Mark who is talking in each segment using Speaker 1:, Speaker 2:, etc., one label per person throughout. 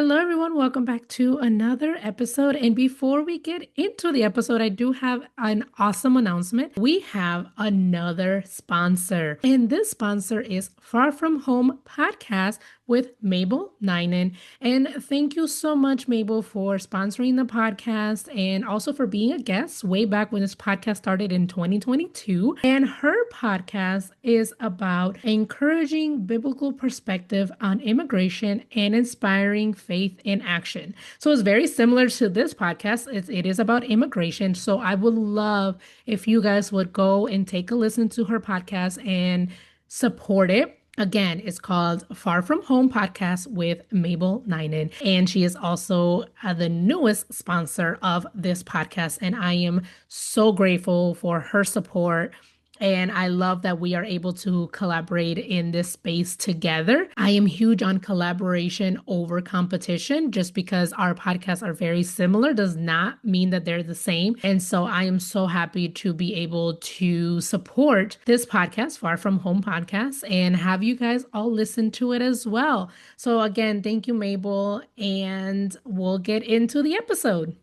Speaker 1: Hello, everyone. Welcome back to another episode. And before we get into the episode, I do have an awesome announcement. We have another sponsor, and this sponsor is Far From Home Podcast with Mabel Ninen. And thank you so much, Mabel, for sponsoring the podcast and also for being a guest way back when this podcast started in 2022. And her podcast is about encouraging biblical perspective on immigration and inspiring faith in action. So it's very similar to this podcast. It is about immigration. So I would love if you guys would go and take a listen to her podcast and support it. Again, it's called Far From Home Podcast with Mabel Ninen. And she is also the newest sponsor of this podcast. And I am so grateful for her support. And I love that we are able to collaborate in this space together. I am huge on collaboration over competition. Just because our podcasts are very similar does not mean that they're the same. And so I am so happy to be able to support this podcast, Far From Home Podcast, and have you guys all listen to it as well. So again, thank you, Mabel, and we'll get into the episode.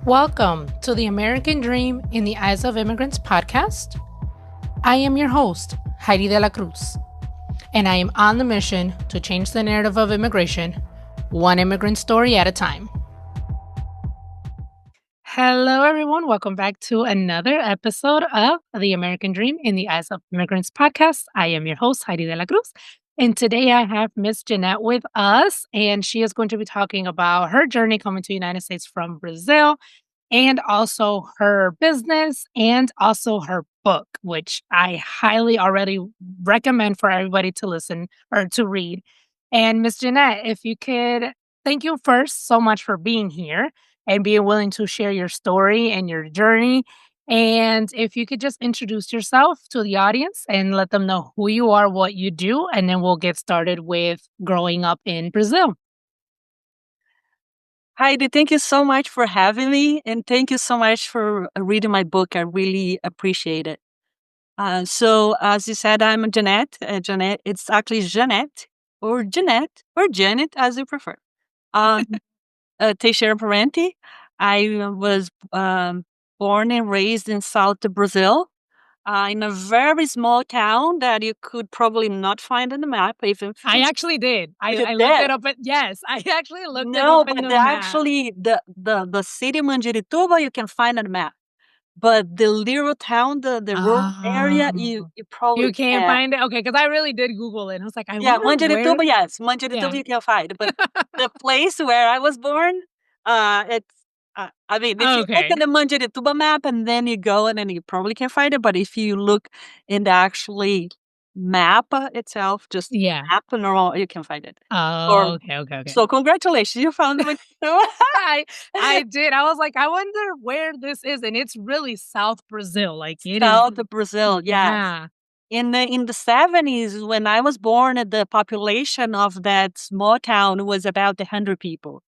Speaker 1: Welcome to the American Dream in the Eyes of Immigrants podcast. I am your host, Heidy De La Cruz, and I am on the mission to change the narrative of immigration, one immigrant story at a time. Hello, everyone. Welcome back to another episode of the American Dream in the Eyes of Immigrants podcast. I am your host, Heidy De La Cruz. And today I have Miss Janete with us, and she is going to be talking about her journey coming to the United States from Brazil, and also her business, and also her book, which I highly already recommend for everybody to listen or to read. And Miss Janete, if you could, thank you first so much for being here and being willing to share your story and your journey. And if you could just introduce yourself to the audience and let them know who you are, what you do, and then we'll get started with growing up in Brazil.
Speaker 2: Heidi, thank you so much for having me, and thank you so much for reading my book. I really appreciate it. So, as you said, I'm Janete. Janete, it's actually Janete, or Janete, or Janet, as you prefer. Teixeira-Parente. I was born and raised in South Brazil, in a very small town that you could probably not find on the map. Even
Speaker 1: I actually did. I
Speaker 2: You
Speaker 1: looked
Speaker 2: did?
Speaker 1: it up. Yes, I actually looked it
Speaker 2: No,
Speaker 1: up in
Speaker 2: but
Speaker 1: the
Speaker 2: the
Speaker 1: map.
Speaker 2: actually the city Mandirituba you can find on the map. But the little town, the rural area, you probably
Speaker 1: You can't find it? Okay, because I really did Google it. I was like, I
Speaker 2: Yeah,
Speaker 1: wonder where.
Speaker 2: Mandirituba, yes, Mandirituba
Speaker 1: Yeah.
Speaker 2: you can find. But the place where I was born, it's I mean, if you look
Speaker 1: Okay.
Speaker 2: at the Mandirituba map and then you go and then you probably can find it. But if you look in the actually map itself, just
Speaker 1: Yeah.
Speaker 2: map normal, you can find it.
Speaker 1: Oh, okay.
Speaker 2: So congratulations, you found it.
Speaker 1: I did. I was like, I wonder where this is, and it's really South Brazil. Like it is.
Speaker 2: South Brazil, yes.
Speaker 1: Yeah.
Speaker 2: In the 70s, when I was born, the population of that small town was about 100 people.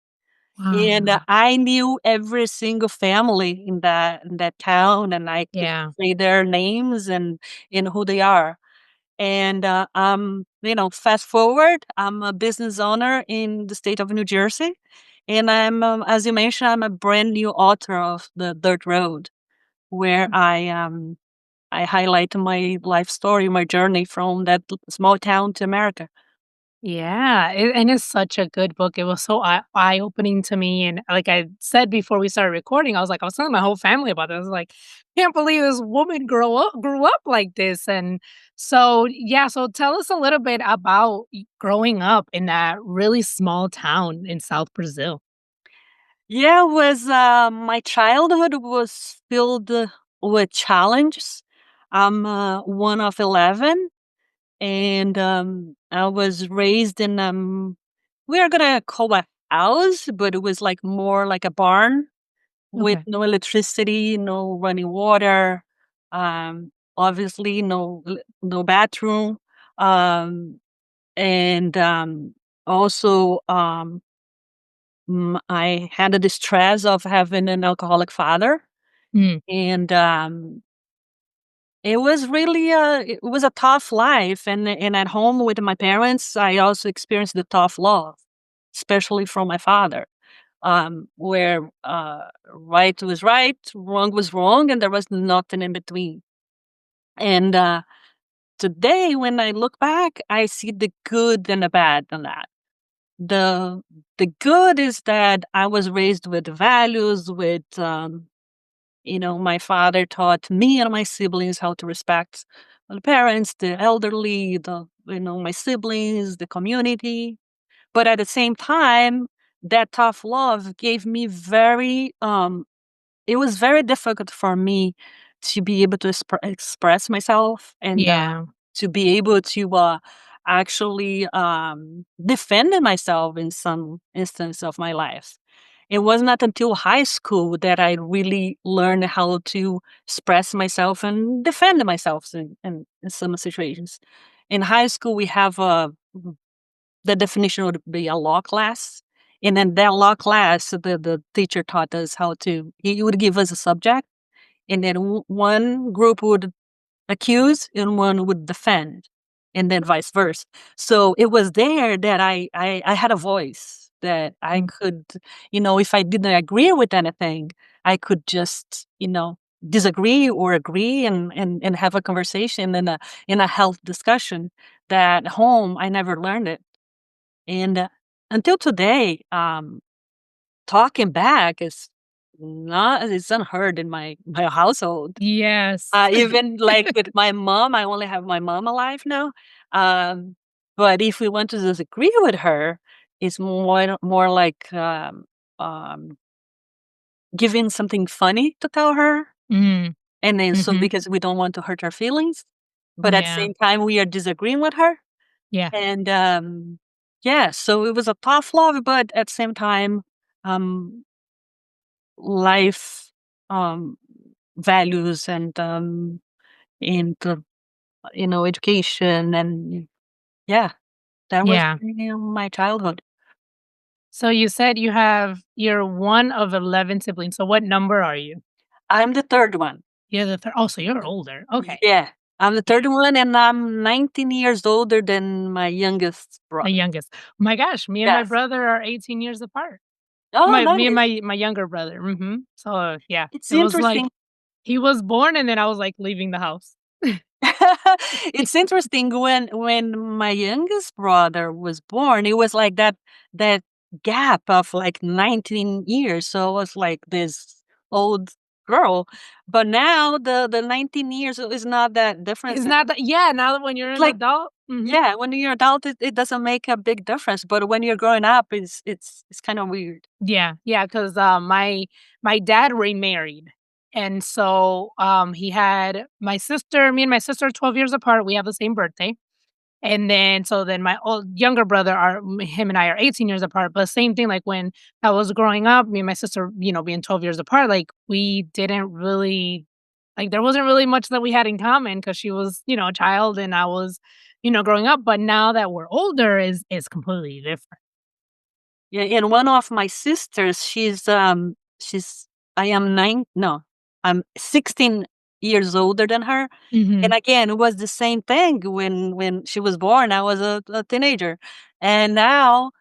Speaker 2: And
Speaker 1: Wow.
Speaker 2: I knew every single family in that town, and I could
Speaker 1: Yeah.
Speaker 2: say their names and who they are. And fast forward, I'm a business owner in the state of New Jersey, and I'm, as you mentioned, I'm a brand new author of The Dirt Road, where I highlight my life story, my journey from that small town to America.
Speaker 1: Yeah, and it's such a good book. It was so eye-opening to me, and like I said before we started recording, I was telling my whole family about this. I was like, can't believe this woman grew up like this. And so yeah, so tell us a little bit about growing up in that really small town in South Brazil.
Speaker 2: Yeah, my childhood was filled with challenges. I'm one of 11, and I was raised in we are gonna call a house, but it was like more like a barn with
Speaker 1: Okay.
Speaker 2: no electricity, no running water, obviously no bathroom, um, and also I had the stress of having an alcoholic father,
Speaker 1: Mm.
Speaker 2: and it was really it was a tough life, and at home with my parents, I also experienced the tough love. especially from my father, where right was right, wrong was wrong, and there was nothing in between. And today, when I look back, I see the good and the bad in that. The the good is that I was raised with values, with my father taught me and my siblings how to respect the parents, the elderly, my siblings, the community. But at the same time, that tough love gave me it was very difficult for me to be able to express myself, and
Speaker 1: Yeah.
Speaker 2: to be able to actually defend myself in some instance of my life. It was not until high school that I really learned how to express myself and defend myself in some situations. In high school, we have the definition would be a law class. And in that law class, the teacher taught us he would give us a subject, and then one group would accuse and one would defend, and then vice versa. So it was there that I had a voice that I
Speaker 1: Mm.
Speaker 2: could, if I didn't agree with anything, I could just, disagree or agree, and have a conversation in a health discussion. That at home I never learned it. And until today, talking back is not it's unheard in my household.
Speaker 1: Yes.
Speaker 2: Even like with my mom, I only have my mom alive now. Um, but if we want to disagree with her, it's more like um, giving something funny to tell her,
Speaker 1: Mm.
Speaker 2: and then so
Speaker 1: Mhm.
Speaker 2: because we don't want to hurt her feelings, but at the
Speaker 1: Yeah.
Speaker 2: same time we are disagreeing with her,
Speaker 1: Yeah.
Speaker 2: and yeah, so it was a tough love, but at the same time, um, life um, values and education, and yeah, that was
Speaker 1: Yeah.
Speaker 2: my childhood.
Speaker 1: So you said you're one of 11 siblings. So what number are you?
Speaker 2: I'm the third one.
Speaker 1: You're the third. Oh, so you're older. Okay.
Speaker 2: Yeah, I'm the
Speaker 1: Yeah.
Speaker 2: third one, and I'm 19 years older than my youngest
Speaker 1: The
Speaker 2: brother.
Speaker 1: youngest. My gosh, me and my
Speaker 2: Yes.
Speaker 1: brother are 18 years apart.
Speaker 2: Oh,
Speaker 1: Me and
Speaker 2: nice.
Speaker 1: my younger brother. So yeah,
Speaker 2: It's
Speaker 1: it was like
Speaker 2: interesting.
Speaker 1: he was born and then I was like leaving the house.
Speaker 2: It's interesting when my youngest brother was born, it was like that gap of like 19 years. So I was like this old girl. But now the 19 years is not that difference.
Speaker 1: It's not that, yeah, now that when you're
Speaker 2: It's
Speaker 1: an
Speaker 2: like,
Speaker 1: adult.
Speaker 2: yeah, when you're adult, it doesn't make a big difference. But when you're growing up, it's kind of weird.
Speaker 1: Yeah, yeah, 'cause, my dad remarried, and so, he had my sister me and my sister are 12 years apart, we have the same birthday, and then my younger brother him and I are 18 years apart, but same thing, like, when I was growing up, me and my sister, being 12 years apart, like, we didn't really like, there wasn't really much that we had in common because she was, a child and I was, growing up, but now that we're older is completely different.
Speaker 2: Yeah, and one of my sisters, she's I am 9 no, I'm 16 years older than her. And
Speaker 1: Mhm.
Speaker 2: again, it was the same thing when she was born. I was a teenager. And now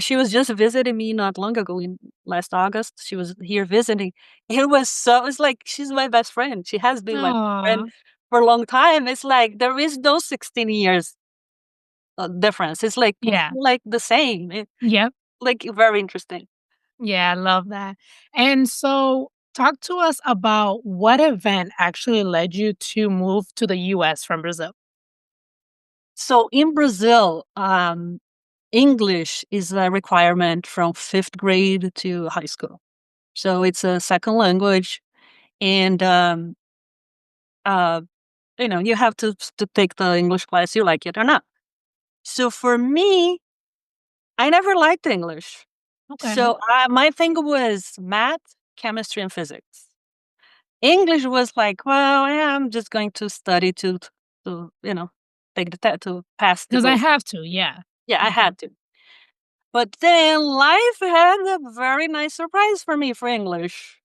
Speaker 2: she was just visiting me not long ago in last August. She was here visiting. It's like she's my best friend. She has been my best friend
Speaker 1: Aw.
Speaker 2: for a long time. It's like there is no 16 years difference. It's like
Speaker 1: Yeah.
Speaker 2: like the same.
Speaker 1: Yep.
Speaker 2: Like, very interesting.
Speaker 1: Yeah, I love that. And so talk to us about what event actually led you to move to the US from Brazil?
Speaker 2: So in Brazil, English is a requirement from 5th grade to high school. So it's a second language, and uh, you have to take the English class, you like it or not. So for me, I never liked English.
Speaker 1: Okay.
Speaker 2: So my thing was math, chemistry, and physics. English was like, well, yeah, I'm just going to study to take the test to pass the
Speaker 1: Because I
Speaker 2: grade.
Speaker 1: have to, yeah.
Speaker 2: Yeah, I
Speaker 1: Mhm.
Speaker 2: had to. But then life had a very nice surprise for me for English.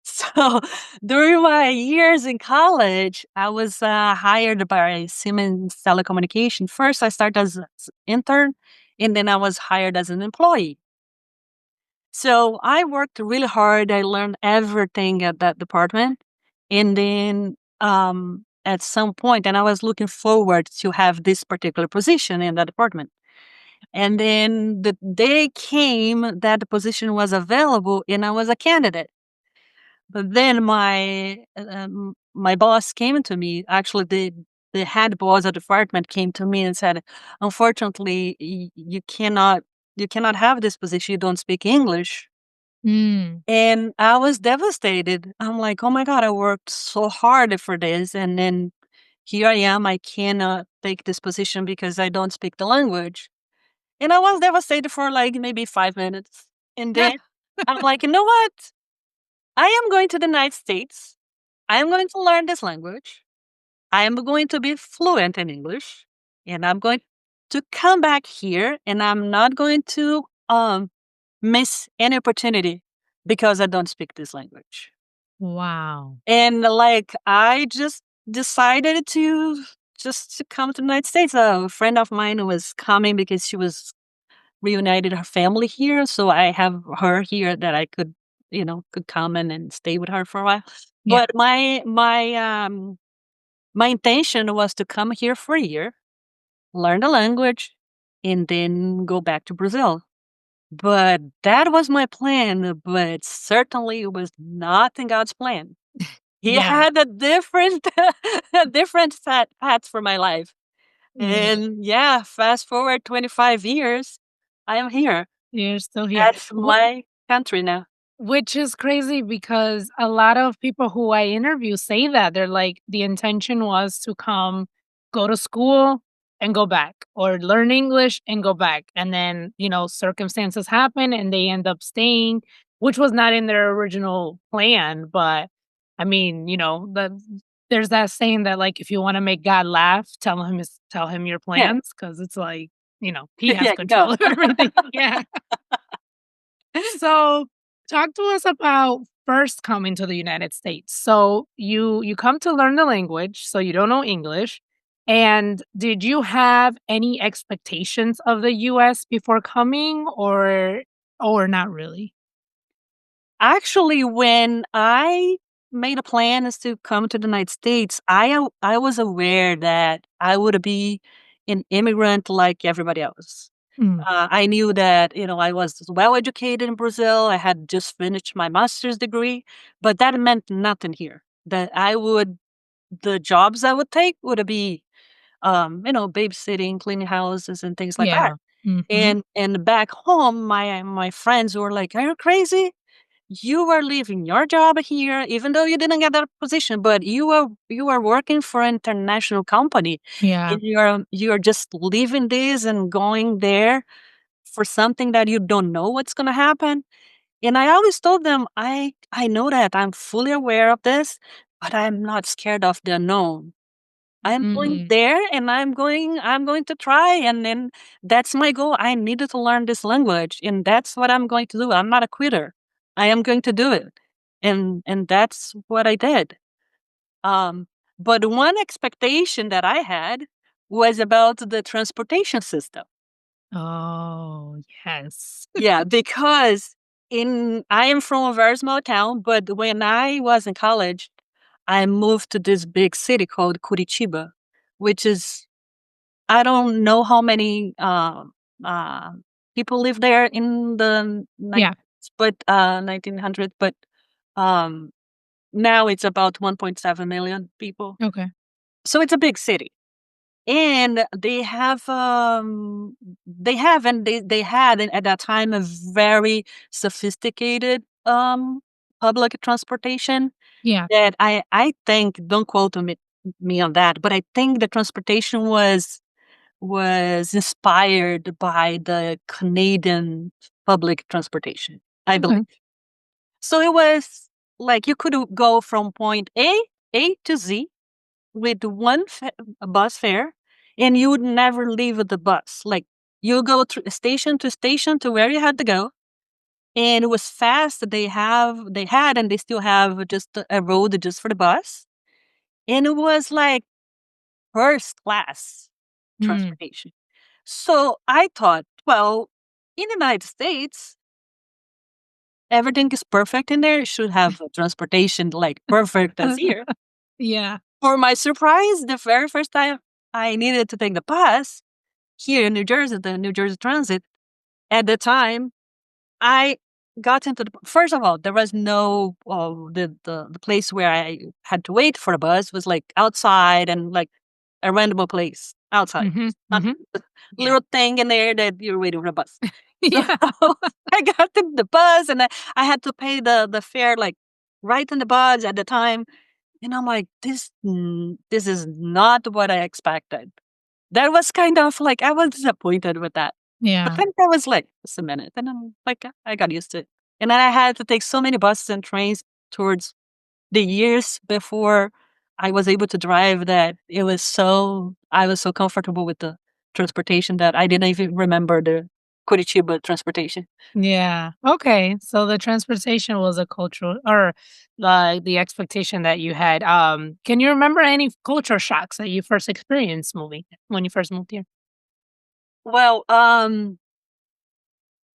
Speaker 2: So during my years in college, I was hired by Siemens Telecommunication. First, I started as intern, And then I was hired as an employee. So I worked really hard. I learned everything at that department. And then at some point, and I was looking forward to have this particular position in that department. And then the day came that the position was available and I was a candidate. But then my boss came to me. Actually, the head boss of the department came to me and said, "Unfortunately, you cannot have this position. You don't speak English."
Speaker 1: Mm.
Speaker 2: And I was devastated. I'm like, "Oh my god, I worked so hard for this, and then here I am. I cannot take this position because I don't speak the language." And I was devastated for like maybe 5 minutes, and then I'm like, "You know what? I am going to the United States. I am going to learn this language. I am going to be fluent in English, and I'm going to come back here, and I'm not going to miss any opportunity because I don't speak this language."
Speaker 1: Wow.
Speaker 2: And like I just decided to just to come to the United States. A friend of mine was coming because she was reunited her family here, so I have her here that I could, could come and stay with her for a while.
Speaker 1: Yeah.
Speaker 2: But my intention was to come here for a year, learn the language, and then go back to Brazil. But that was my plan, but certainly it was not in God's plan. He
Speaker 1: Yeah.
Speaker 2: had a different a different path for my life.
Speaker 1: Yeah.
Speaker 2: And yeah, fast forward 25 years, I am here.
Speaker 1: You're still here.
Speaker 2: That's my country now.
Speaker 1: Which is crazy because a lot of people who I interview say that. They're like, the intention was to come, go to school, and go back, or learn English and go back. And then, circumstances happen and they end up staying, which was not in their original plan. But I mean, there's that saying that, like, if you want to make God laugh, tell him your
Speaker 2: Yeah.
Speaker 1: plans, because it's like, he has
Speaker 2: Yeah, go.
Speaker 1: control of everything. Yeah. So, talk to us about first coming to the United States. So, you come to learn the language, so you don't know English. And did you have any expectations of the US before coming, or not really?
Speaker 2: Actually, when I made a plan as to come to the United States, I was aware that I would be an immigrant like everybody else.
Speaker 1: Mm,
Speaker 2: I knew that, I was well educated in Brazil. I had just finished my master's degree, but that meant nothing here. That the jobs I would take would be, babysitting, cleaning houses, and things like that.
Speaker 1: yeah. Mhm.
Speaker 2: And back home, my friends were like, "Are you crazy? You are leaving your job here, even though you didn't get that position, but you are working for an international company,
Speaker 1: Yeah.
Speaker 2: and you are just leaving this and going there for something that you don't know what's gonna happen." And I always told them, I know that I'm fully aware of this, but I'm not scared of the unknown. I'm going
Speaker 1: Mm.
Speaker 2: there and I'm going to try, and then that's my goal. I needed to learn this language, and that's what I'm going to do. I'm not a quitter. I am going to do it. And that's what I did. Um but one expectation that I had was about the transportation system.
Speaker 1: Oh, yes.
Speaker 2: Yeah, because in I am from a very small town, but when I was in college, I moved to this big city called Curitiba, which is I don't know how many uh, people live there in the
Speaker 1: Yeah.
Speaker 2: but 1900, but um, now it's about 1.7 million people.
Speaker 1: Okay.
Speaker 2: So it's a big city. And they have and they had at that time a very sophisticated public transportation
Speaker 1: Yeah.
Speaker 2: that I think, don't quote me on that, but I think the transportation was inspired by the Canadian public transportation, I believe.
Speaker 1: Okay.
Speaker 2: So it was like you could go from point A to Z with bus fare, and you would never leave the bus. Like you go through station to station to where you had to go, and it was fast. They had, and they still have just a road just for the bus, and it was like first class
Speaker 1: Mm.
Speaker 2: transportation. So I thought, Well, in the United States, everything is perfect in there. It should have transportation like perfect as here.
Speaker 1: Yeah.
Speaker 2: For my surprise, the very first time I needed to take the bus here in New Jersey, the New Jersey Transit, at the time, I got into the first of all, there was no the place where I had to wait for the bus was like outside and like a random place outside.
Speaker 1: Mm-hmm.
Speaker 2: Nothing,
Speaker 1: Mm-hmm.
Speaker 2: a
Speaker 1: Yeah.
Speaker 2: little thing in there that you're waiting for the bus. So
Speaker 1: Yeah.
Speaker 2: I got to the bus and I had to pay the fare like right in the bus at the time. And I'm like, this is not what I expected. That was kind of like I was disappointed with that. But
Speaker 1: Yeah.
Speaker 2: then that was like just a minute, and I'm like, I got used to it. And then I had to take so many buses and trains towards the years before I was able to drive that I was so comfortable with the transportation that I didn't even remember the Curitiba transportation.
Speaker 1: Yeah. Okay. So the transportation was a cultural or the expectation that you had. Can you remember any culture shocks that you first experienced moving when you first moved here?
Speaker 2: Well,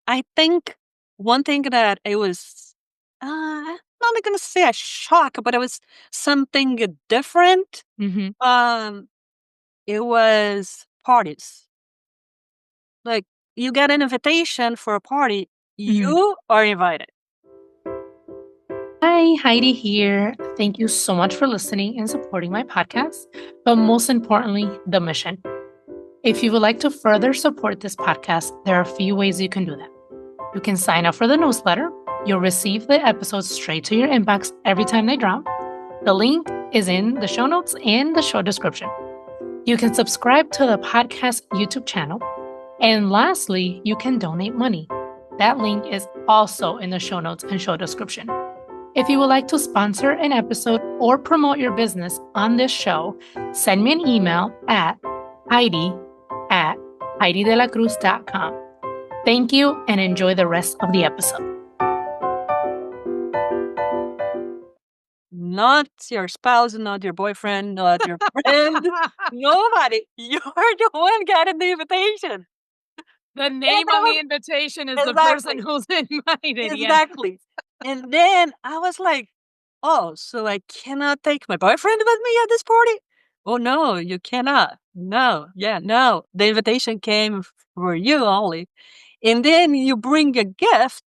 Speaker 2: I think one thing that it was, I'm not gonna say a shock, but it was something different.
Speaker 1: Mm-hmm.
Speaker 2: Um, it was parties. Like you get an invitation for a party,
Speaker 1: Mm-hmm.
Speaker 2: you are invited.
Speaker 1: Hi, Heidi here. Thank you so much for listening and supporting my podcast, but most importantly, the mission. If you would like to further support this podcast, there are a few ways you can do that. You can sign up for the newsletter. You'll receive the episodes straight to your inbox every time they drop. The link is in the show notes and the show description. You can subscribe to the podcast YouTube channel. And lastly, you can donate money. That link is also in the show notes and show description. If you would like to sponsor an episode or promote your business on this show, send me an email at Heidi@HeidyDelacruz.com. Thank you and enjoy the rest of the episode.
Speaker 2: Not your spouse, not your boyfriend, not your friend, nobody. You're the one getting the invitation.
Speaker 1: The
Speaker 2: And
Speaker 1: name
Speaker 2: that
Speaker 1: of
Speaker 2: was
Speaker 1: the invitation is the person
Speaker 2: exactly,
Speaker 1: who's invited. Yeah.
Speaker 2: exactly. And then I was like, oh, so I cannot take my boyfriend with me at this party? Oh no, you cannot. No, yeah, no. The invitation came for you only. And then you bring a gift.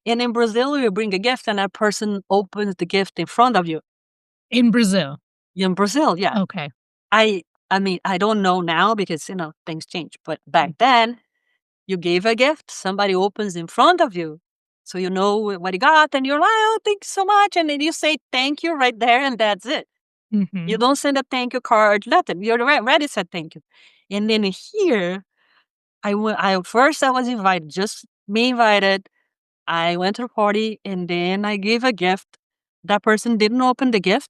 Speaker 2: And in Brazil, you bring a gift and a person opens the gift in front of you.
Speaker 1: In Brazil.
Speaker 2: In Brazil, yeah.
Speaker 1: Okay.
Speaker 2: I I mean, I don't know now because, things change. But back then, you gave a gift, somebody opens in front of you. So you know what you got, and you're like, oh, thank you so much. And then you say thank you right there, and that's it. You
Speaker 1: Mm-hmm.
Speaker 2: don't send a thank you card, nothing. You already said thank you. And then here, first I was invited, just me invited. I went to the party, and then I gave a gift. That person didn't open the gift.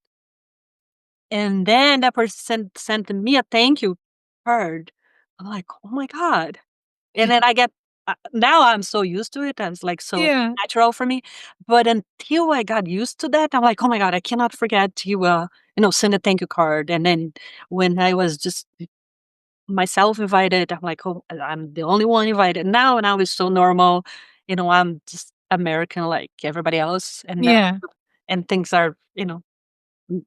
Speaker 2: And then that person sent me a thank you card. I'm like, oh my God. And then I get now I'm so used to it. It's like so
Speaker 1: Yeah.
Speaker 2: natural for me. But until I got used to that, I'm like, oh my God, I cannot forget to send a thank you card. And then when I was just myself invited, I'm like, oh, I'm the only one invited. Now it's so normal. I'm just American like everybody else.
Speaker 1: Yeah.
Speaker 2: And things are,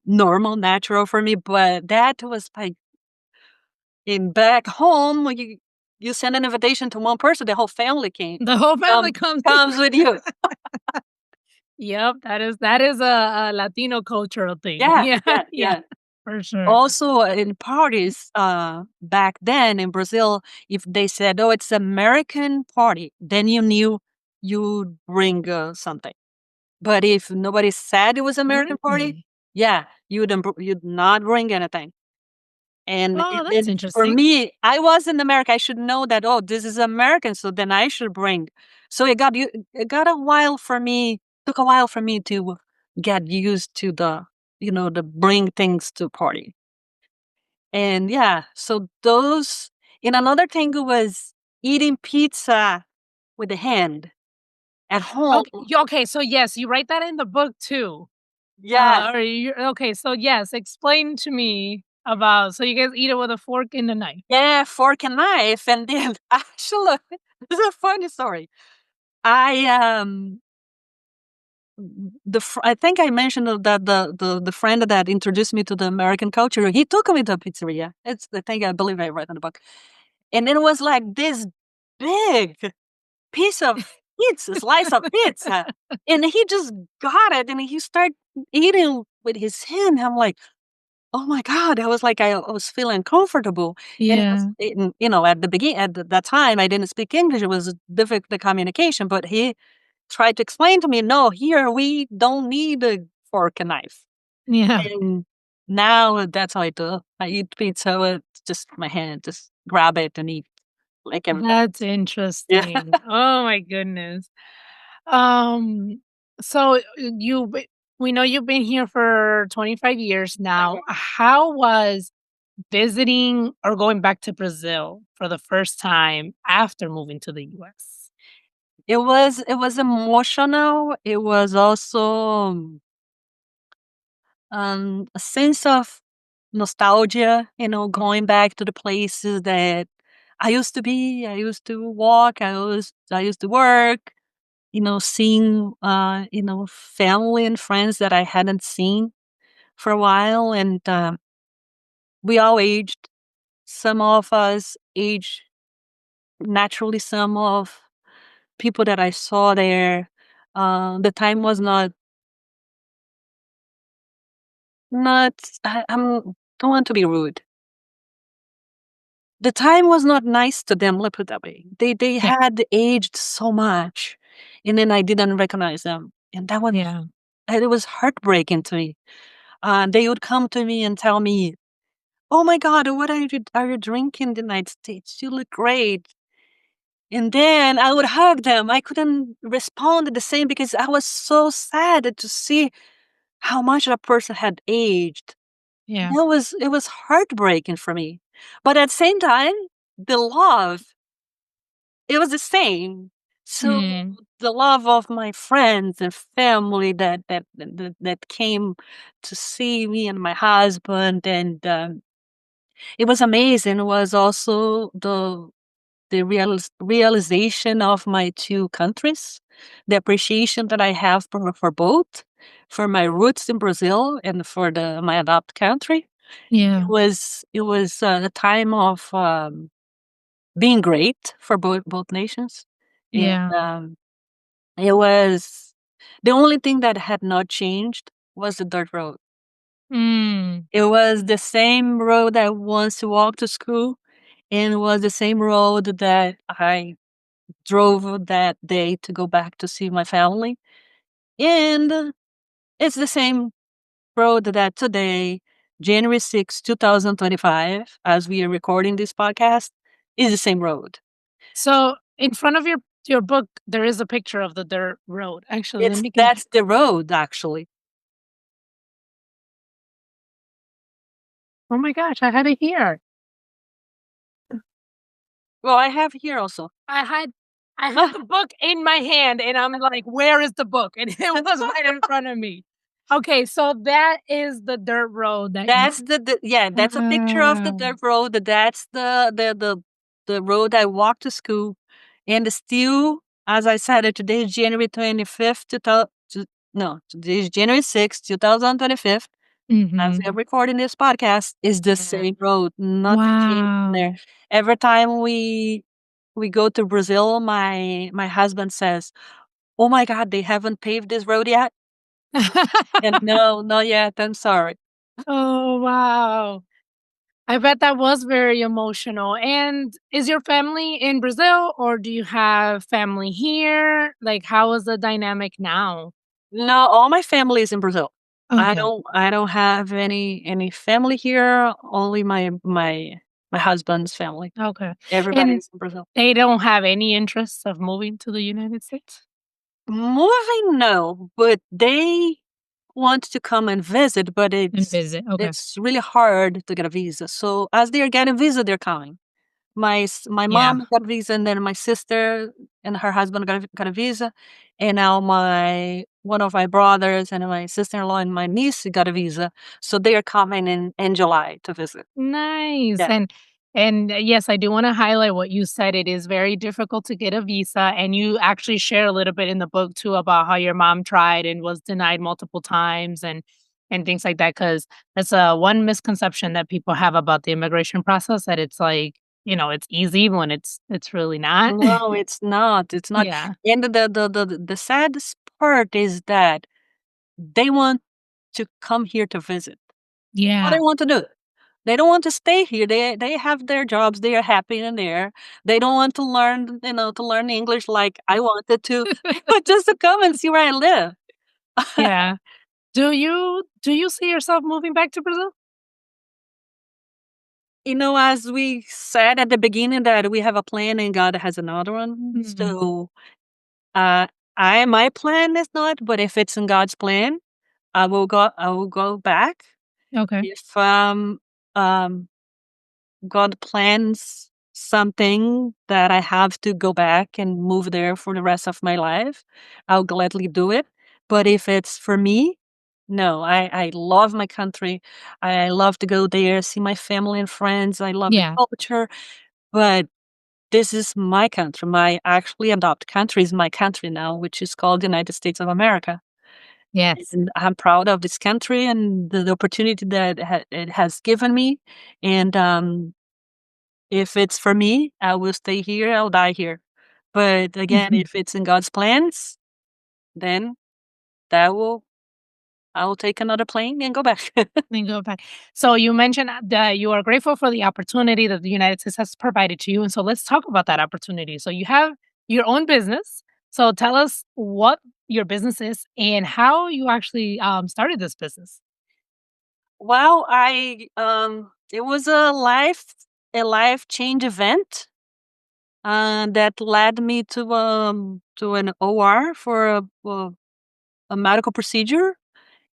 Speaker 2: normal, natural for me. But that was like in back home, when you send an invitation to one person, the whole family
Speaker 1: The whole family
Speaker 2: um,
Speaker 1: comes.
Speaker 2: comes with you.
Speaker 1: Yep. That is a Latino cultural thing.
Speaker 2: Yeah,
Speaker 1: Yeah.
Speaker 2: yeah,
Speaker 1: Yeah.
Speaker 2: yeah.
Speaker 1: For sure.
Speaker 2: Also, in parties, back then in Brazil, if they said, "Oh, it's American party," then you knew you'd bring something. But if nobody said it was American party,
Speaker 1: Really?
Speaker 2: yeah, you'd not bring anything. And
Speaker 1: Oh,
Speaker 2: it
Speaker 1: that's
Speaker 2: then for
Speaker 1: interesting.
Speaker 2: me, I was in America, I should know that, "Oh, this is American, so then I should bring." So it got a while for me took a while for me to get used to the bring things to party. And yeah, so those and another thing was eating pizza with the hand at home.
Speaker 1: Okay. Okay. So yes, you write that in the book too.
Speaker 2: Yes.
Speaker 1: Or you okay? So yes, explain to me. About so you guys eat it with a fork and a knife.
Speaker 2: Yeah, fork and knife. And then actually, this is a funny story. I I think I mentioned that the friend that introduced me to the American culture, he took me to a pizzeria. It's the thing I believe I read in the book, and it was like this big piece of pizza, slice of pizza, and he just got it and he started eating with his hand. I'm like, oh my god! I was like, I was feeling comfortable, and it was,
Speaker 1: Yeah.
Speaker 2: at the beginning, that time, I didn't speak English. It was difficult the communication, but he tried to explain to me, no, here we don't need a fork and knife.
Speaker 1: Yeah.
Speaker 2: And now that's how I do. I eat pizza with just my hand, just grab it and eat like everybody
Speaker 1: That's
Speaker 2: else. Yeah.
Speaker 1: interesting. Oh my goodness. Um, so we know you've been here for 25 years now. How was visiting or going back to Brazil for the first time after moving to the US?
Speaker 2: It was emotional. It was also a sense of nostalgia, going back to the places that I used to be. I used to walk. I used to work. Seeing family and friends that I hadn't seen for a while, and we all aged. Some of us aged naturally. Some of people that I saw there, the time was not. Don't want to be rude. The time was not nice to them. Let's put it that way. They
Speaker 1: Yeah.
Speaker 2: had aged so much, and then I didn't recognize them, and
Speaker 1: Yeah.
Speaker 2: it was heartbreaking to me. They would come to me and tell me, "Oh my God, what are you drinking in the United States? You look great." And then I would hug them. I couldn't respond the same because I was so sad to see how much that person had aged.
Speaker 1: Yeah.
Speaker 2: It was heartbreaking for me. But at the same time, the love, it was the same. So
Speaker 1: Mm.
Speaker 2: the love of my friends and family that came to see me and my husband, and it was amazing. It was also the realization of my two countries, the appreciation that I have for both, for my roots in Brazil and for my adopted country. It
Speaker 1: Yeah.
Speaker 2: was a time of being great for both nations, and
Speaker 1: Yeah.
Speaker 2: it was the only thing that had not changed was the dirt road.
Speaker 1: Mm.
Speaker 2: It was the same road I once walked to school, and it was the same road that I drove that day to go back to see my family. And it's the same road that today, January 6th, 2025, as we are recording this podcast, is the same road.
Speaker 1: So in front of your book, there is a picture of the dirt road. Actually, let me get.
Speaker 2: That's the road, actually.
Speaker 1: Oh my gosh, I had it here.
Speaker 2: Well, I have here also.
Speaker 1: I had I had the book in my hand and I'm like, "Where is the book?" And it was right in front of me. Okay, so that is the dirt road that you.
Speaker 2: That's yeah, that's a picture of the
Speaker 1: Wow.
Speaker 2: dirt road. That's the road I walked to school. And still, as I said, today is January 25th, no, today is January 6th, 2025. As we
Speaker 1: Mhm.
Speaker 2: are recording this podcast, is the same road, nothing changed there.
Speaker 1: Wow.
Speaker 2: Every time we go to Brazil, my husband says, "Oh my God, they haven't paved this road yet." And no, not yet. I'm sorry.
Speaker 1: Oh, wow. I bet that was very emotional. And is your family in Brazil or do you have family here? Like, how is the dynamic now?
Speaker 2: No, all my family is in Brazil. I
Speaker 1: Okay.
Speaker 2: don't I don't have any family here. Only my husband's family.
Speaker 1: Okay.
Speaker 2: Everybody
Speaker 1: And
Speaker 2: is in Brazil.
Speaker 1: they don't have any interest of moving to the United States
Speaker 2: Moving, no, but they want to come and visit, but
Speaker 1: and
Speaker 2: it's
Speaker 1: visit? Okay.
Speaker 2: it's really hard to get a visa. So as they are getting visa, they're coming. My
Speaker 1: Yeah.
Speaker 2: mom got a visa, and then my sister and her husband got a visa, and now my one of my brothers and my sister-in-law and my niece got a visa, so they are coming in July to visit.
Speaker 1: Nice.
Speaker 2: Yeah.
Speaker 1: And yes, I do want to highlight what you said. It is very difficult to get a visa, and you actually share a little bit in the book too about how your mom tried and was denied multiple times and things like that. Because that's one misconception that people have about the immigration process, that it's like, it's easy when it's really not.
Speaker 2: No, it's not,
Speaker 1: Yeah.
Speaker 2: and the saddest part is that they want to come here to visit. All they
Speaker 1: Yeah.
Speaker 2: want to do. They don't want to stay here. They have their jobs. They are happy in there. They don't want to learn, to learn English like I wanted to. They want just to come and see where I live.
Speaker 1: Yeah. Do you see yourself moving back to Brazil?
Speaker 2: As we said at the beginning that we have a plan and God has another one.
Speaker 1: Mm,
Speaker 2: So, uh, my plan is not, but if it's in God's plan, I will go back.
Speaker 1: okay.
Speaker 2: If um God plans something that I have to go back and move there for the rest of my life, I'll gladly do it. But if it's for me, no, I love my country. I love to go there, see my family and friends. I love the
Speaker 1: Yeah.
Speaker 2: culture, but this is my country. My actually adopted country is my country now, which is called the United States of America.
Speaker 1: Yes.
Speaker 2: And I'm proud of this country and the opportunity that it has given me. And if it's for me, I will stay here, I'll die here. But again, if it's in God's plans, then that will I will take another plane and go back.
Speaker 1: Then go back. So you mentioned that you are grateful for the opportunity that the United States has provided to you. And so let's talk about that opportunity. So you have your own business. So tell us what your business is and how you actually started this business.
Speaker 2: Well, I it was a life change event that led me to an OR for a medical procedure,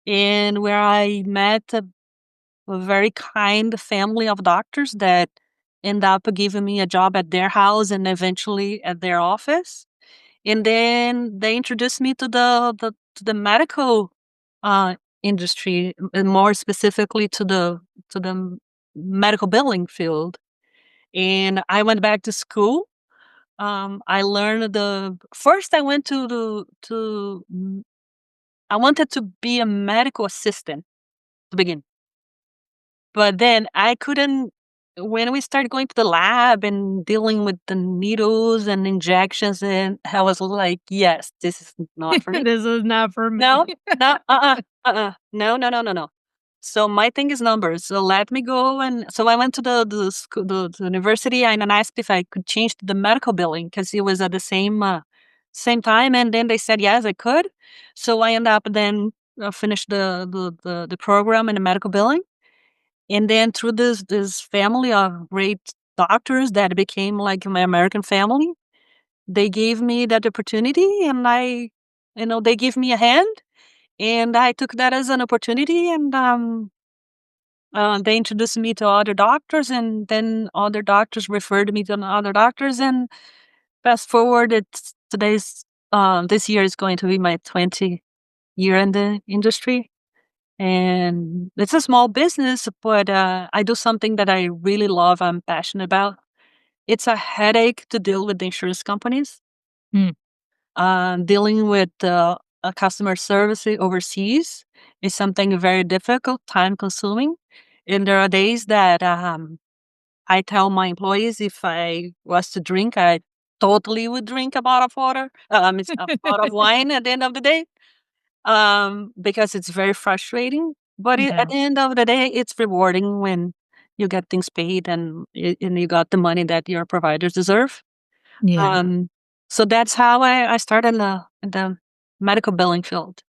Speaker 2: and where I met a very kind family of doctors that end up giving me a job at their house and eventually at their office. And then they introduced me to the medical uh, industry, and more specifically to the medical billing field. And I went back to school. I learned the first. I went to. I wanted to be a medical assistant to begin. But then I couldn't when we started going to the lab and dealing with the needles and injections, and I was like, "Yes, this is not for me.
Speaker 1: This is not for me.
Speaker 2: No, no, no, no, no, no, no." So my thing is numbers. So let me go, and so I went to the school, the university, and I asked if I could change to the medical billing because it was at the same time, and then they said yes, I could. So I ended up then finished the program in the medical billing, and then through this family of great doctors that became like my American family, they gave me that opportunity, and they gave me a hand, and I took that as an opportunity, and they introduced me to other doctors, and then other doctors referred me to other doctors, and fast forward, it's today's this year is going to be my 20th year in the industry. And it's a small business, but I do something that I really love, I'm passionate about. It's a headache to deal with the insurance companies.
Speaker 1: Mm,
Speaker 2: Dealing with a customer service overseas is something very difficult, time consuming. And there are days that I tell my employees if I was to drink, I totally would drink a bottle of water, it's a bottle of wine at the end of the day, because it's very frustrating. But at
Speaker 1: yeah.
Speaker 2: the end of the day, it's rewarding when you get things paid and you got the money that your providers deserve.
Speaker 1: Yeah.
Speaker 2: Um, so that's how I started in the medical billing field.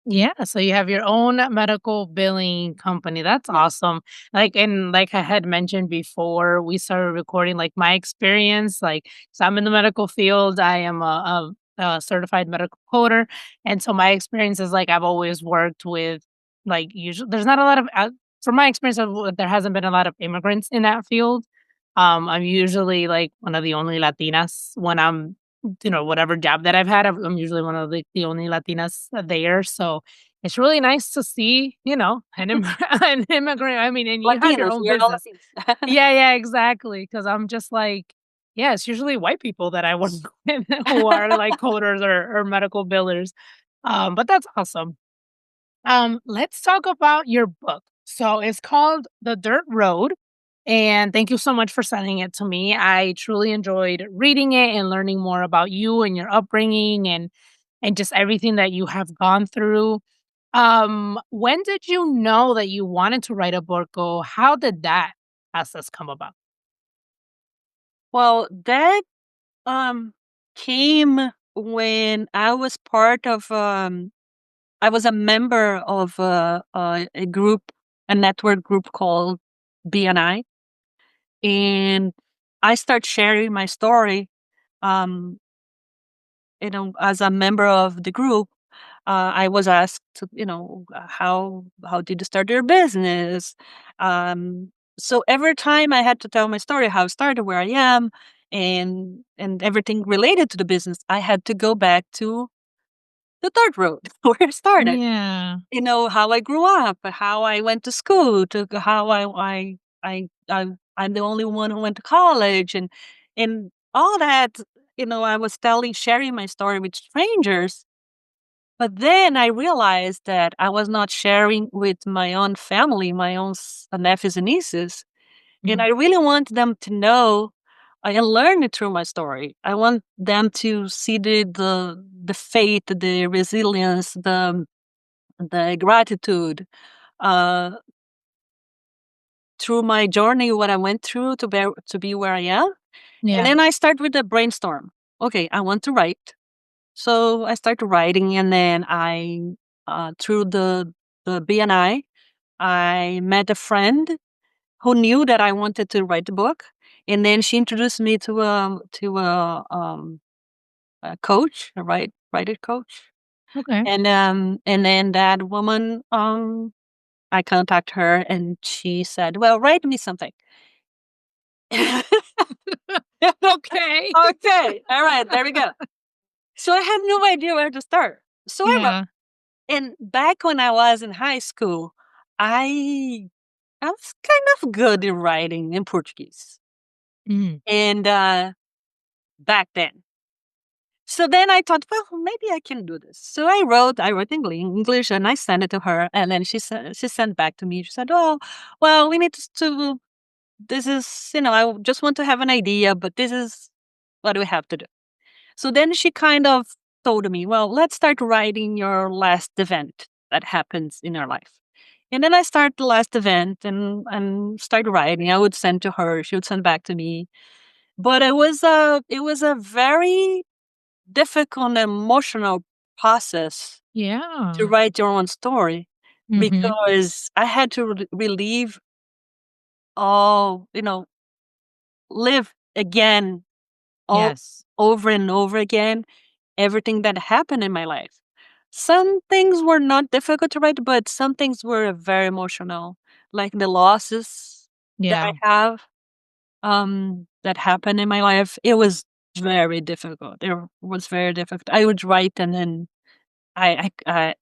Speaker 1: Yeah, so you have your own medical billing company. That's
Speaker 2: Yeah.
Speaker 1: awesome. Like I had mentioned before we started recording, like my experience, so I'm in the medical field. I am a certified medical coder, and so my experience is like I've always worked with usually there's not a lot of from my experience there hasn't been a lot of immigrants in that field. I'm usually like one of the only Latinas when I'm, whatever job that I've had, I'm usually one of the only Latinas there. So it's really nice to see, an immigrant. I mean, and you have your
Speaker 2: Latinos,
Speaker 1: own
Speaker 2: we are all
Speaker 1: business.
Speaker 2: Latinos.
Speaker 1: Yeah, exactly. Cause I'm just like, yeah, it's usually white people that I work with who are like coders or medical billers. But that's awesome. Let's talk about your book. So it's called The Dirt Road. And thank you so much for sending it to me. I truly enjoyed reading it and learning more about you and your upbringing and just everything that you have gone through. When did you know that you wanted to write a book, or how did that process come about?
Speaker 2: Well, that um came when I was part of I was a member of a group, a network group called BNI, and I start sharing my story. Um, as a member of the group, I was asked, how did you start your business? So every time I had to tell my story, how I started, where I am, and everything related to the business, I had to go back to the third road where I started.
Speaker 1: Yeah.
Speaker 2: How I grew up, how I went to school, to how I'm the only one who went to college, and all that. I was sharing my story with strangers, but then I realized that I was not sharing with my own family, my own nephews and nieces, and
Speaker 1: Mhm.
Speaker 2: I really want them to know and learn it through my story. I want them to see the faith, the resilience, the gratitude, uh, through my journey, what I went through to be where I am. And
Speaker 1: Yeah.
Speaker 2: then I start with the brainstorm. Okay, I want to write. So I started writing, and then through the BNI, I met a friend who knew that I wanted to write the book, and then she introduced me to a coach, a writer coach,
Speaker 1: Okay.
Speaker 2: and then that woman, I contact her, and she said, "Well, write me something."
Speaker 1: Okay.
Speaker 2: Okay, all right, there we go. So I had no idea where to start. So I wrote,
Speaker 1: Yeah.
Speaker 2: and back when I was in high school, I I was kind of good in writing in Portuguese,
Speaker 1: Mhm.
Speaker 2: and back then. So then I thought, well, maybe I can do this. So I wrote in English, and I sent it to her, and then she sent back to me. She said, "Oh, well, we need to. This is, I just want to have an idea, but this is what we have to do." So then she kind of told me, well, let's start writing your last event that happens in your life. And then I start the last event and start writing. I would send to her, she would send back to me. But it was a very difficult and emotional process to
Speaker 1: Yeah.
Speaker 2: write your own story,
Speaker 1: Mhm.
Speaker 2: because I had to relieve all, live again, all
Speaker 1: Yes.
Speaker 2: over and over again, everything that happened in my life. Some things were not difficult to write, but some things were very emotional, like the losses that I
Speaker 1: Yeah.
Speaker 2: have, that happened in my life. It was very difficult. It was very difficult. I would write, and then I I I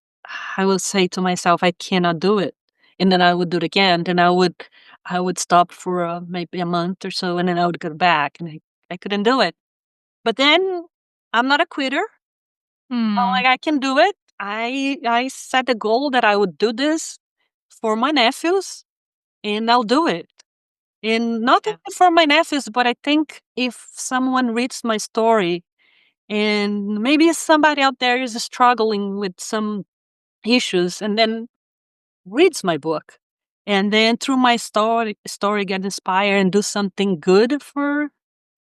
Speaker 2: I would say to myself, I cannot do it, and then I would do it again. Then I would stop for maybe a month or so, and then I would go back, and I couldn't do it. But then I'm not a quitter.
Speaker 1: Mm.
Speaker 2: Like, I can do it. I set a goal that I would do this for my nephews, and I'll do it. And not
Speaker 1: Yeah.
Speaker 2: only for my nephews, but I think if someone reads my story, and maybe somebody out there is struggling with some issues, and then reads my book, and then through my story get inspired and do something good for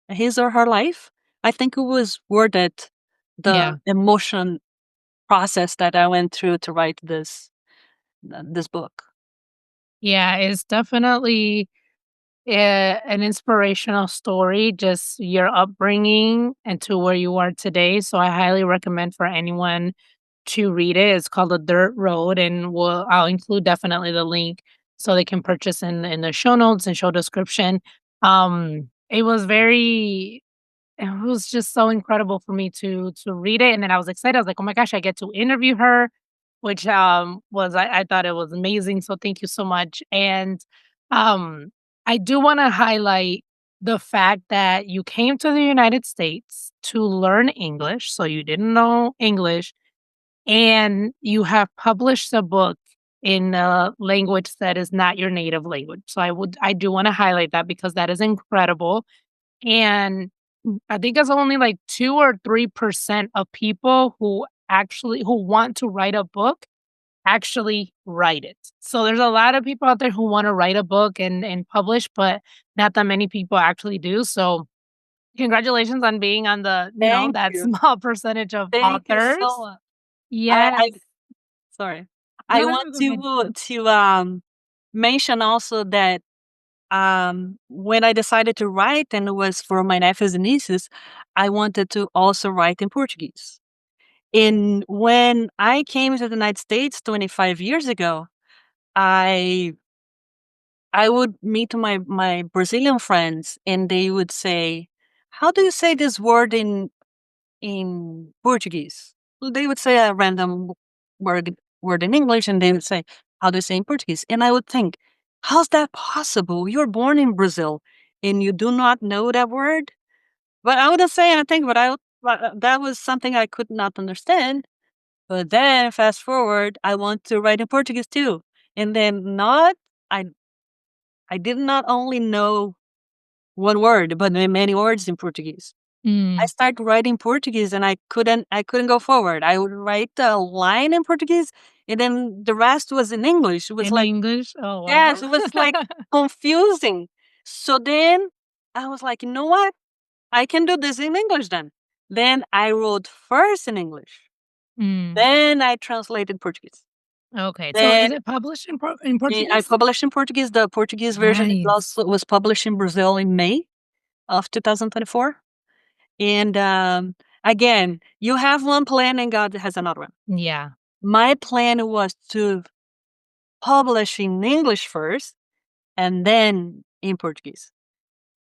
Speaker 2: his or her life, I think it was worth it,
Speaker 1: Yeah.
Speaker 2: the emotion process that I went through to write this book.
Speaker 1: Yeah, it's definitely an inspirational story, just your upbringing and to where you are today. So I highly recommend for anyone to read it. It's called The Dirt Road, and I'll include definitely the link so they can purchase in the show notes and show description. It was very it was just so incredible for me to read it, and then I was excited. I was like, "Oh my gosh, I get to interview her," which, was I thought it was amazing, so thank you so much, and, um, I do wanna highlight the fact that you came to the United States to learn English, so you didn't know English, and you have published a book in a language that is not your native language, so I do wanna highlight that because that is incredible, and I think it's only like 2 or 3% of people who want to write a book actually write it. So there's a lot of people out there who wanna write a book and publish, but not that many people actually do. So congratulations on being on
Speaker 2: Thank
Speaker 1: that
Speaker 2: you.
Speaker 1: small percentage of
Speaker 2: Thank you so
Speaker 1: authors.
Speaker 2: much.
Speaker 1: Yes.
Speaker 2: I sorry.
Speaker 1: No,
Speaker 2: I
Speaker 1: no,
Speaker 2: want
Speaker 1: no, go ahead.
Speaker 2: to mention also that when I decided to write, and it was for my nephews and nieces, I wanted to also write in Portuguese. And when I came to the United States 25 years ago, I I would meet my Brazilian friends, and they would say, "How do you say this word in Portuguese?" Well, they would say a random word in English, and they would say, "How do you say in Portuguese?" And I would think, "How's that possible? You're born in Brazil, and you do not know that word." But I wouldn't say anything. That was something I could not understand. But then, fast forward, I want to write in Portuguese too, and then not I I did not only know one word, but many words in Portuguese. I
Speaker 1: Mm,
Speaker 2: started writing Portuguese, and I couldn't go forward. I would write a line in Portuguese, and then the rest was in English. It was
Speaker 1: in
Speaker 2: like,
Speaker 1: English? Oh, wow.
Speaker 2: yes, it was like confusing. So then I was like, you know what? I can do this in English then. Then I wrote first in English.
Speaker 1: Mm,
Speaker 2: Then I translated Portuguese.
Speaker 1: okay. So
Speaker 2: Then
Speaker 1: is it published in
Speaker 2: I
Speaker 1: Portuguese?
Speaker 2: published in Portuguese. The Portuguese version is
Speaker 1: Nice.
Speaker 2: also was published in Brazil in May of 2024. And again, you have one plan and God has another one.
Speaker 1: Yeah.
Speaker 2: My plan was to publish in English first and then in Portuguese.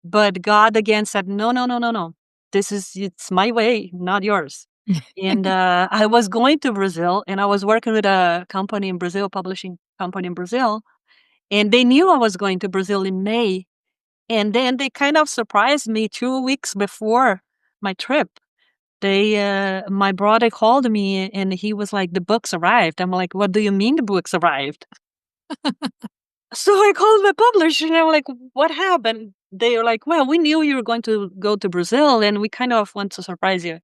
Speaker 2: But God again said, no, no, no, no, no. It's my way, not yours. And I was going to Brazil, and I was working with a company in Brazil, publishing company in Brazil. And they knew I was going to Brazil in May. And then they kind of surprised me 2 weeks before my trip. My brother called me, and he was like, "The books arrived." I'm like, "What do you mean the books arrived?" So I called my publisher, and I'm like, "What happened?" They were like, "Well, we knew you were going to go to Brazil, and we kind of want to surprise you."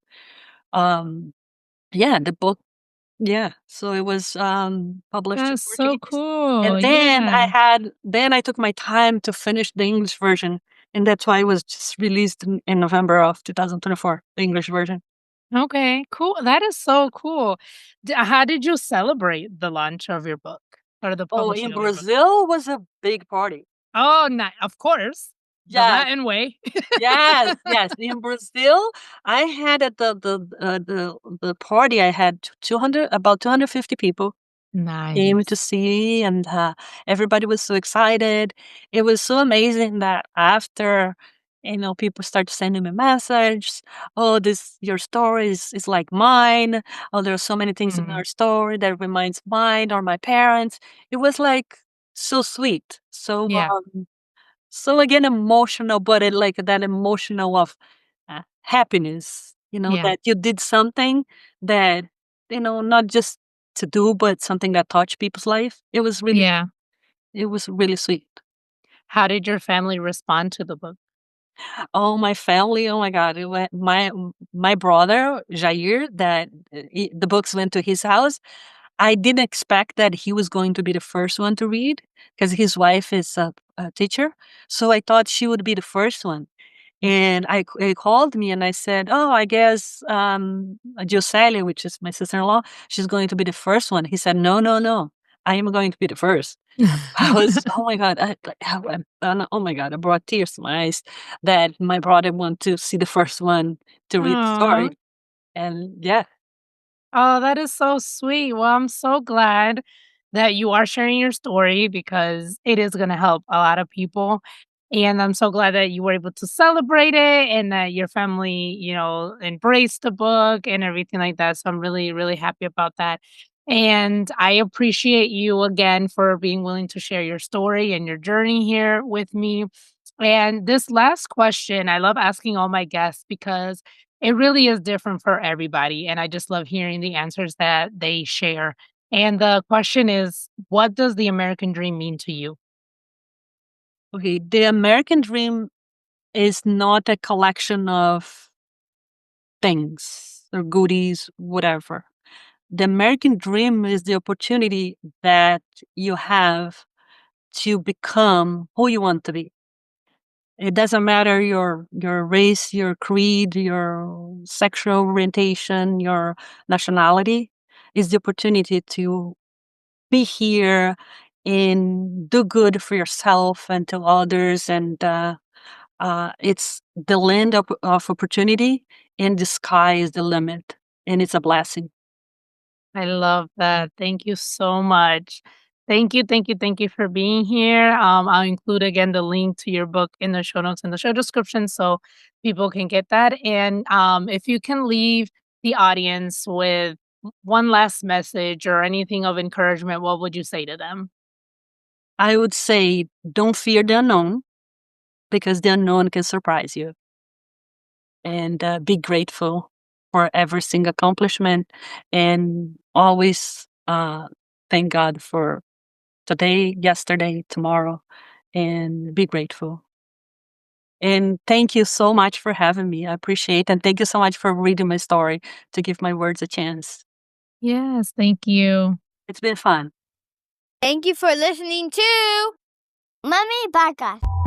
Speaker 2: Um, yeah, the book, yeah. So it was published in
Speaker 1: That's so
Speaker 2: Portuguese, and
Speaker 1: cool.
Speaker 2: then
Speaker 1: Yeah.
Speaker 2: I took my time to finish the English version, and that's why it was just released in November of 2024, the English version.
Speaker 1: Okay, cool. That is so cool. How did you celebrate the launch of your book or the
Speaker 2: Oh,
Speaker 1: publishing
Speaker 2: in
Speaker 1: of your book?
Speaker 2: Brazil was a big party.
Speaker 1: Oh, of course, the
Speaker 2: Yes,
Speaker 1: Latin way.
Speaker 2: yes, yes. In Brazil, I had at the party, I had 200, about 250 people came to
Speaker 1: Nice.
Speaker 2: see, and everybody was so excited. It was so amazing that after, people start sending me messages. Oh, this your story is like mine. Oh, there are so many things in
Speaker 1: Mm,
Speaker 2: our story that reminds mine or my parents. It was like so sweet.
Speaker 1: yeah,
Speaker 2: So again, emotional, but like that emotional of happiness,
Speaker 1: yeah,
Speaker 2: that you did something that, not just to do, but something that touched people's life.
Speaker 1: yeah.
Speaker 2: It was really sweet.
Speaker 1: How did your family respond to the book?
Speaker 2: Oh, my family, oh my God. My brother, Jair, the books went to his house. I didn't expect that he was going to be the first one to read because his wife is a teacher. So I thought she would be the first one. And he called me and I said, "Oh, I guess Joselia, which is my sister-in-law, she's going to be the first one." He said, "No, no, no, I am going to be the first." I was, oh my God, oh my God, I brought tears to my eyes that my brother want to see the first one to read the
Speaker 1: Aw.
Speaker 2: story, and yeah,
Speaker 1: Oh, that is so sweet. Well, I'm so glad that you are sharing your story because it is gonna help a lot of people. And I'm so glad that you were able to celebrate it and that your family, embraced the book and everything like that. So I'm really, really happy about that. And I appreciate you again for being willing to share your story and your journey here with me. And this last question, I love asking all my guests because it really is different for everybody. And I just love hearing the answers that they share. And the question is, what does the American dream mean to you?
Speaker 2: Okay, the American dream is not a collection of things or goodies, whatever. The American dream is the opportunity that you have to become who you want to be. It doesn't matter your race, your creed, your sexual orientation, your nationality. It's the opportunity to be here and do good for yourself and to others. And it's the land of opportunity, and the sky is the limit. And it's a blessing.
Speaker 1: I love that. Thank you so much. Thank you, thank you, thank you for being here. I'll include again the link to your book in the show notes and the show description so people can get that. And if you can leave the audience with one last message or anything of encouragement, what would you say to them?
Speaker 2: I would say don't fear the unknown, because the unknown can surprise you. And be grateful for every single accomplishment, and always thank God for today, yesterday, tomorrow, and be grateful. And thank you so much for having me. I appreciate it. And thank you so much for reading my story to give my words a chance.
Speaker 1: Yes, thank you.
Speaker 2: It's been fun.
Speaker 3: Thank you for listening to Mummy Podcast.